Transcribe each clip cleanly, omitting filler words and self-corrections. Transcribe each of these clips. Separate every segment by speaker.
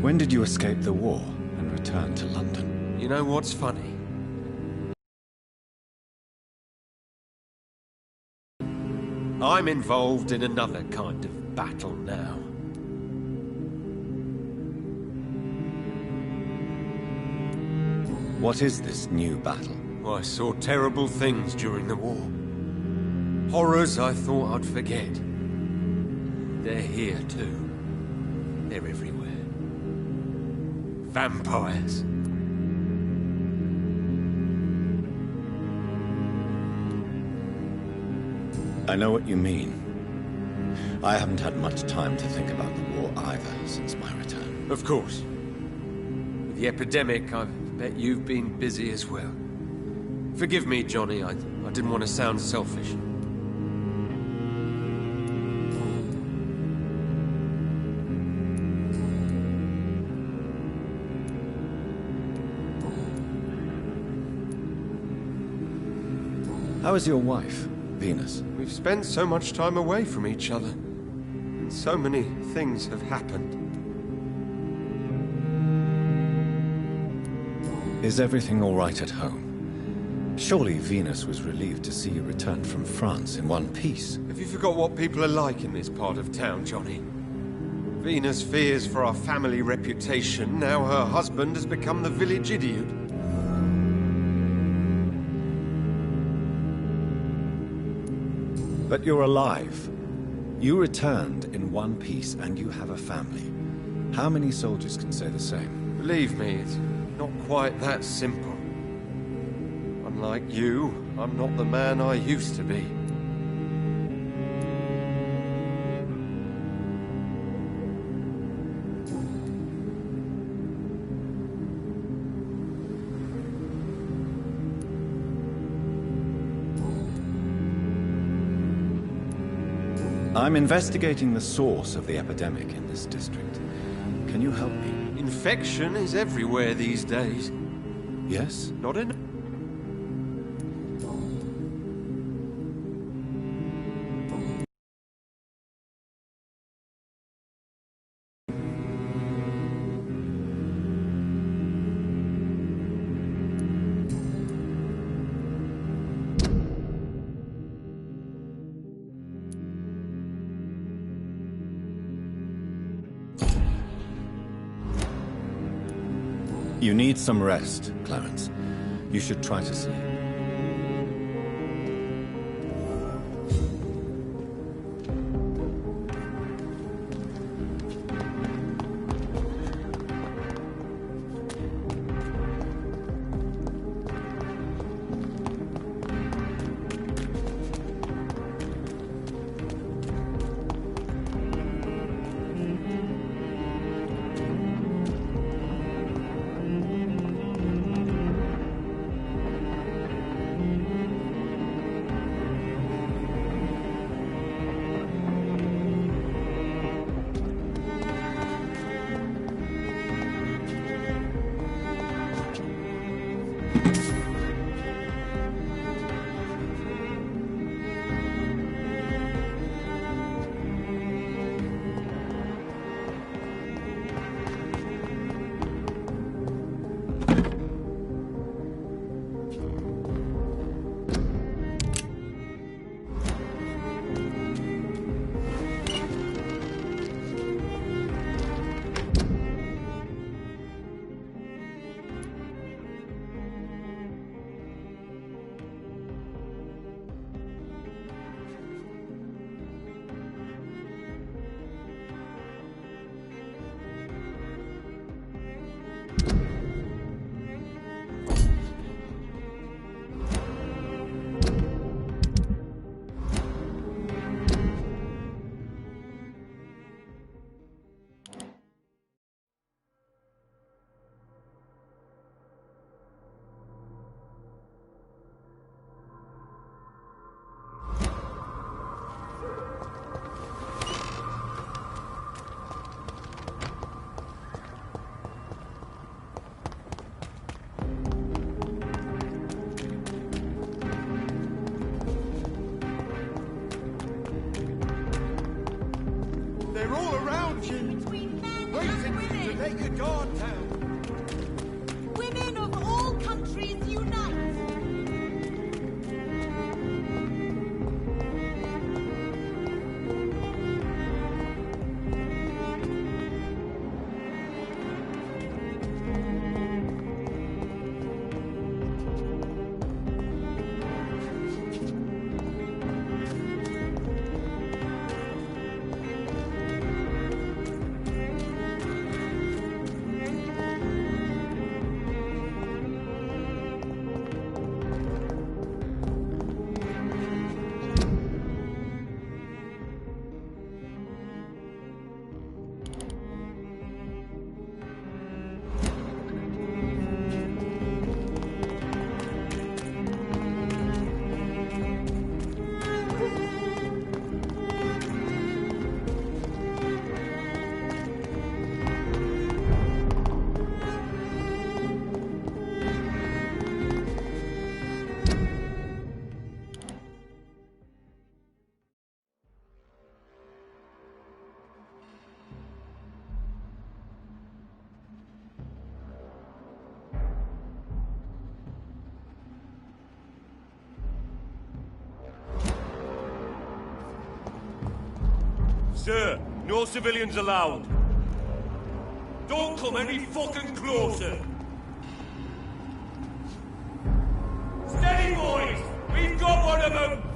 Speaker 1: When did you escape the war and return to London?
Speaker 2: You know what's funny? I'm involved in another kind of battle now.
Speaker 1: What is this new battle?
Speaker 2: I saw terrible things during the war. Horrors I thought I'd forget. They're here too. They're everywhere. Vampires.
Speaker 1: I know what you mean. I haven't had much time to think about the war either since my return.
Speaker 2: Of course. With the epidemic, I bet you've been busy as well. Forgive me, Johnny, I didn't want to sound selfish.
Speaker 1: How is your wife, Venus?
Speaker 2: We've spent so much time away from each other, and so many things have happened.
Speaker 1: Is everything all right at home? Surely Venus was relieved to see you return from France in one piece.
Speaker 2: Have you forgot what people are like in this part of town, Johnny? Venus fears for our family reputation. Now her husband has become the village idiot.
Speaker 1: But you're alive. You returned in one piece and you have a family. How many soldiers can say the same?
Speaker 2: Believe me, it's not quite that simple. Unlike you, I'm not the man I used to be.
Speaker 1: I'm investigating the source of the epidemic in this district. Can you help me?
Speaker 2: Infection is everywhere these days.
Speaker 1: Yes?
Speaker 2: Not in...
Speaker 1: You need some rest, Clarence. You should try to sleep.
Speaker 3: They're all around you, waiting for you to Take your guard down.
Speaker 4: Women of all countries unite!
Speaker 5: Sir, no civilians allowed. Don't come any fucking closer. Steady, boys! We've got one of them!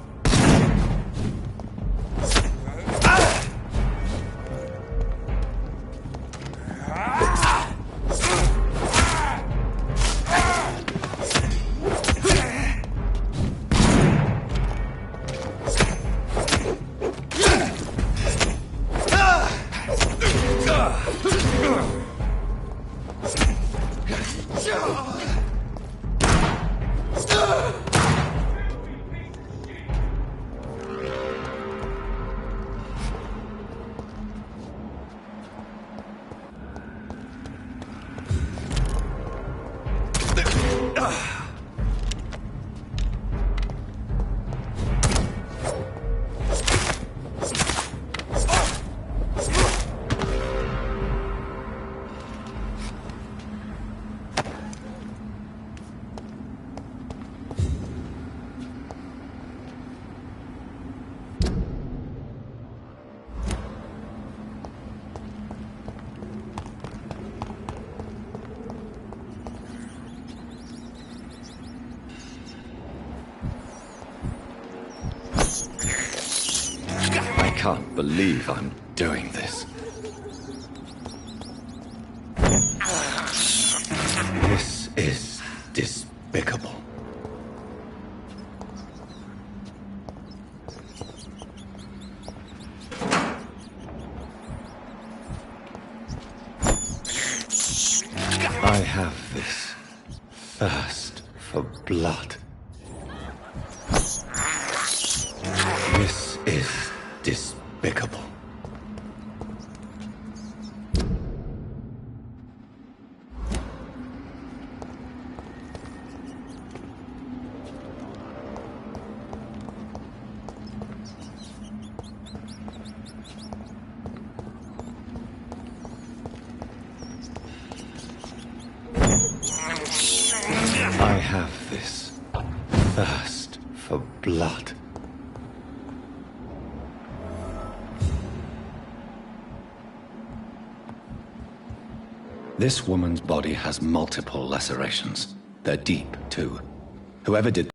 Speaker 1: I can't believe I'm doing this. This is despicable. I have this thirst for blood. This is despicable. I have this thirst for blood. This woman's body has multiple lacerations. They're deep, too. Whoever did...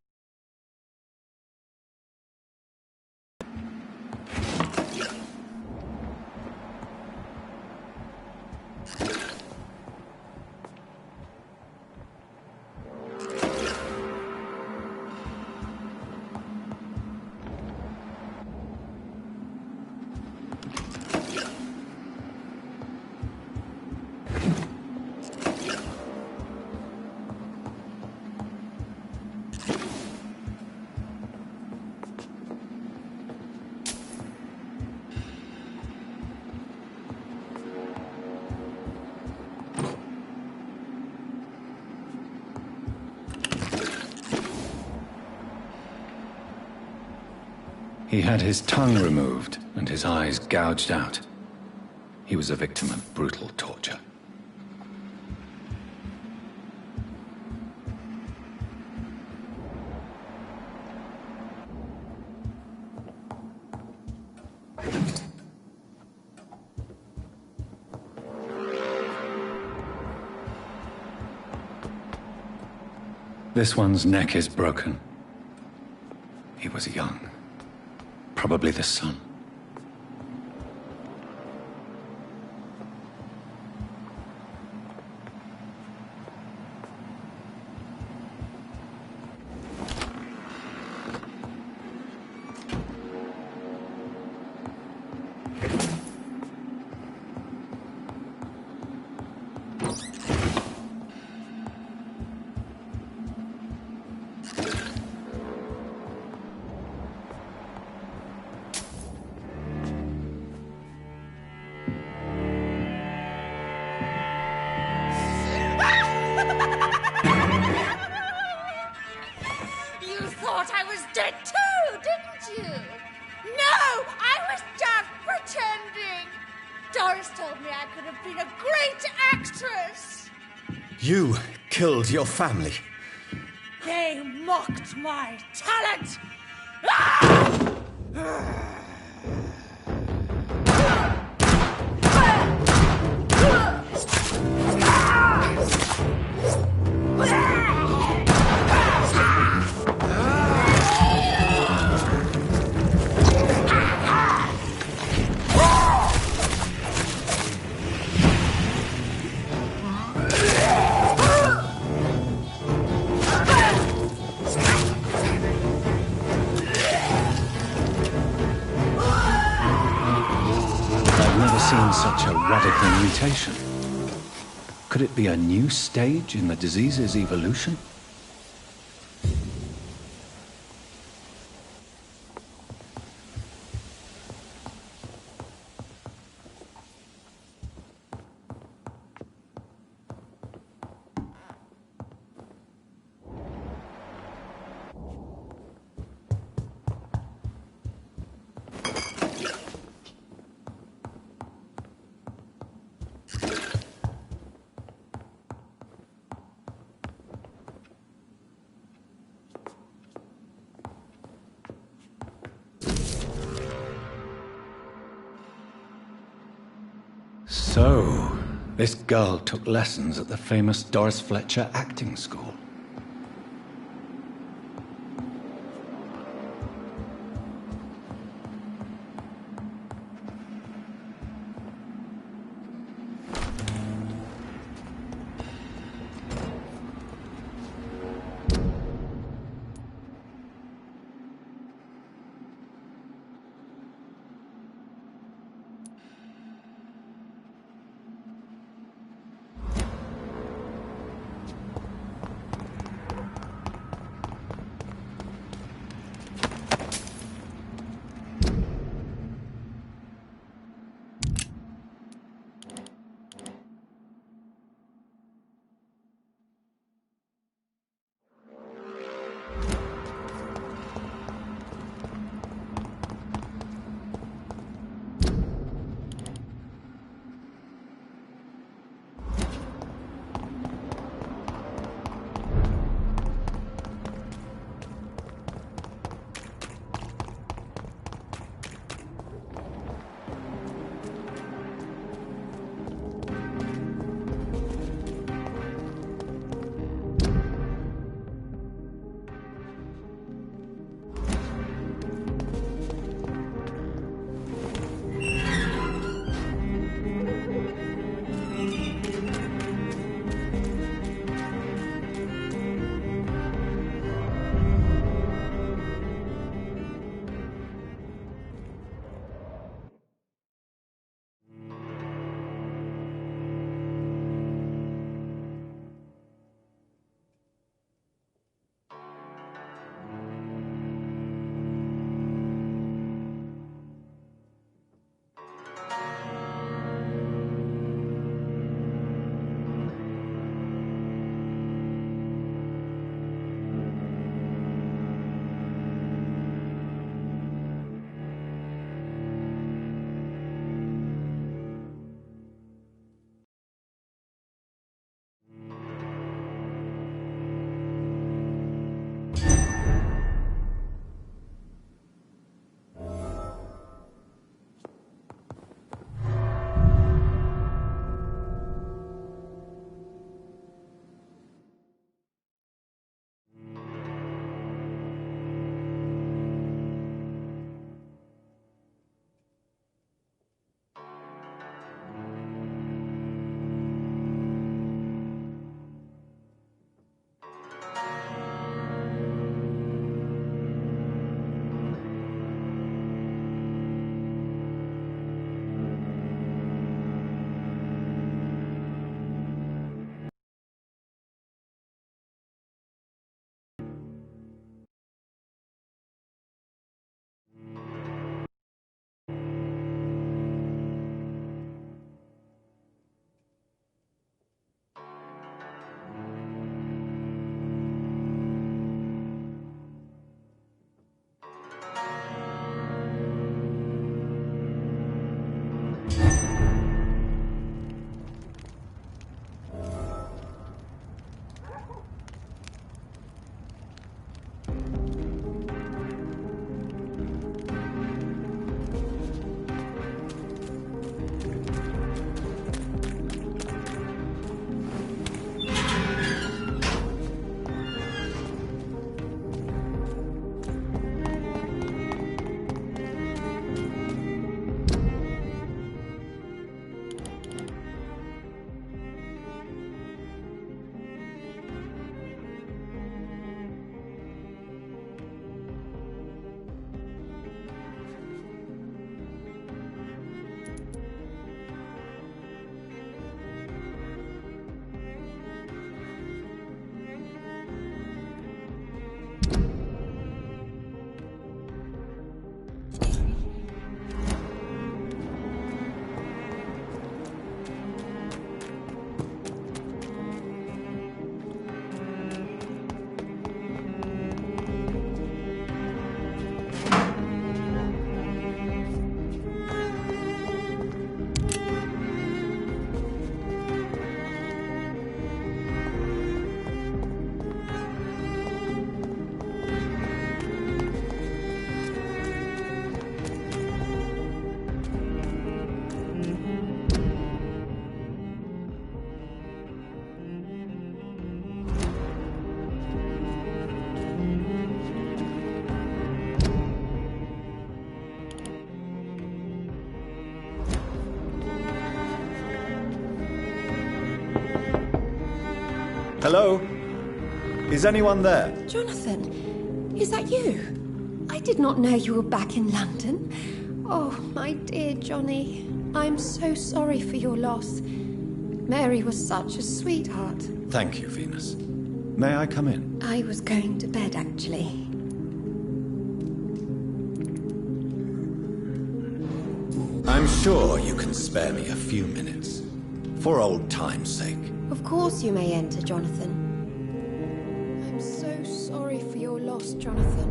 Speaker 1: He had his tongue removed and his eyes gouged out. He was a victim of brutal torture. This one's neck is broken. He was young. Probably the son.
Speaker 4: You thought I was dead too, didn't you? No, I was just pretending. Doris told me I could have been a great actress.
Speaker 3: You killed your family.
Speaker 4: They mocked my talent. Ah!
Speaker 1: Seen such a radical mutation. Could it be a new stage in the disease's evolution? So, this girl took lessons at the famous Doris Fletcher acting school. Hello? Is anyone there?
Speaker 6: Jonathan, is that you? I did not know you were back in London. Oh, my dear Johnny, I'm so sorry for your loss. Mary was such a sweetheart.
Speaker 1: Thank you, Venus. May I come in?
Speaker 6: I was going to bed, actually.
Speaker 1: I'm sure you can spare me a few minutes. For old time's sake.
Speaker 6: Of course you may enter, Jonathan. I'm so sorry for your loss, Jonathan.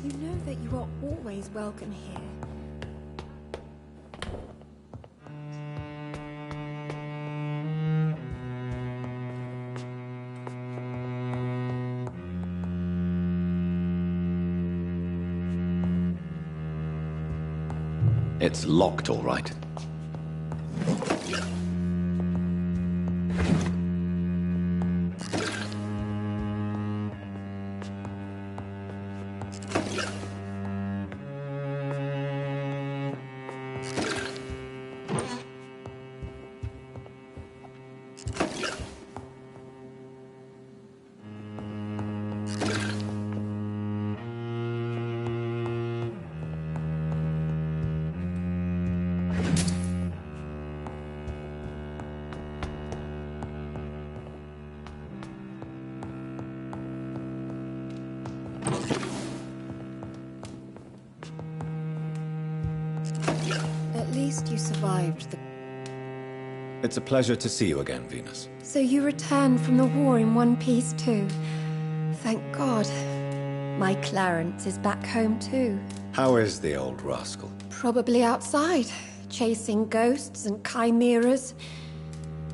Speaker 6: You know that you are always welcome here.
Speaker 1: It's locked, all right.
Speaker 6: At least you survived the...
Speaker 1: It's a pleasure to see you again, Venus.
Speaker 6: So you returned from the war in one piece too. Thank God. My Clarence is back home too.
Speaker 1: How is the old rascal?
Speaker 6: Probably outside, chasing ghosts and chimeras.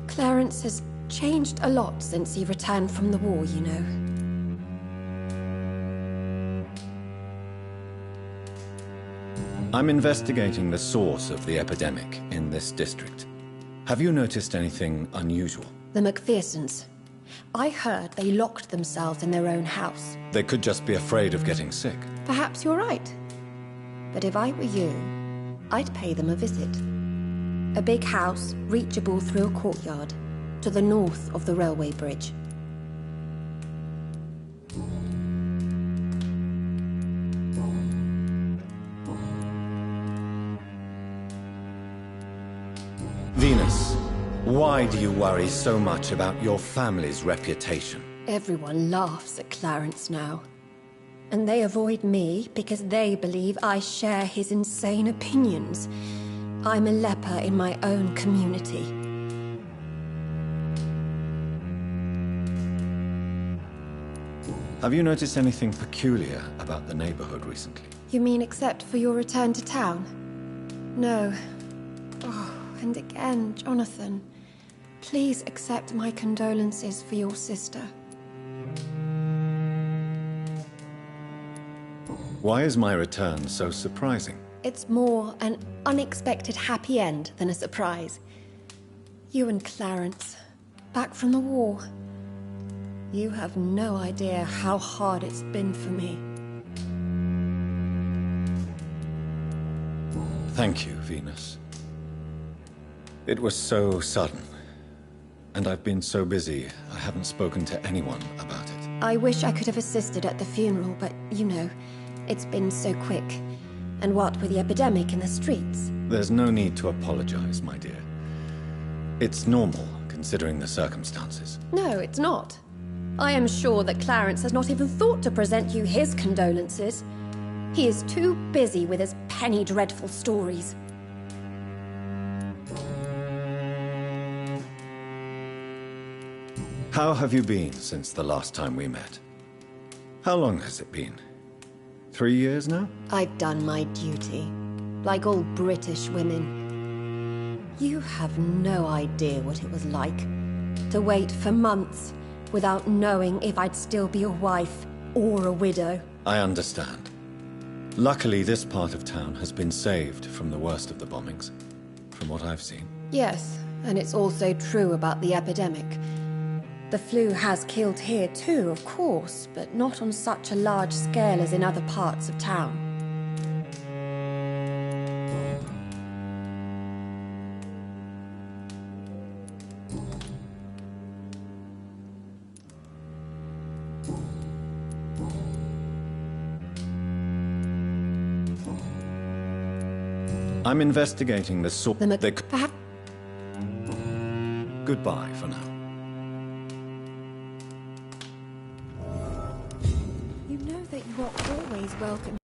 Speaker 6: Clarence has changed a lot since he returned from the war, you know.
Speaker 1: I'm investigating the source of the epidemic in this district. Have you noticed anything unusual?
Speaker 6: The McPhersons. I heard they locked themselves in their own house.
Speaker 1: They could just be afraid of getting sick.
Speaker 6: Perhaps you're right. But if I were you, I'd pay them a visit. A big house, reachable through a courtyard, to the north of the railway bridge.
Speaker 1: Venus, why do you worry so much about your family's reputation?
Speaker 6: Everyone laughs at Clarence now. And they avoid me because they believe I share his insane opinions. I'm a leper in my own community.
Speaker 1: Have you noticed anything peculiar about the neighborhood recently?
Speaker 6: You mean except for your return to town? No. Oh, and again, Jonathan, please accept my condolences for your sister.
Speaker 1: Why is my return so surprising?
Speaker 6: It's more an unexpected happy end than a surprise. You and Clarence, back from the war. You have no idea how hard it's been for me.
Speaker 1: Thank you, Venus. It was so sudden. And I've been so busy, I haven't spoken to anyone about it.
Speaker 6: I wish I could have assisted at the funeral, but you know, it's been so quick. And what with the epidemic in the streets?
Speaker 1: There's no need to apologize, my dear. It's normal, considering the circumstances.
Speaker 6: No, it's not. I am sure that Clarence has not even thought to present you his condolences. He is too busy with his penny dreadful stories.
Speaker 1: How have you been since the last time we met? How long has it been? 3 years now?
Speaker 6: I've done my duty, like all British women. You have no idea what it was like to wait for months without knowing if I'd still be a wife or a widow.
Speaker 1: I understand. Luckily, this part of town has been saved from the worst of the bombings, from what I've seen.
Speaker 6: Yes, And it's also true about the epidemic. The flu has killed here too, of course, but not on such a large scale as in other parts of town.
Speaker 1: I'm investigating the sort...
Speaker 6: Perhaps...
Speaker 1: Goodbye for now.
Speaker 6: You know that you are always welcome.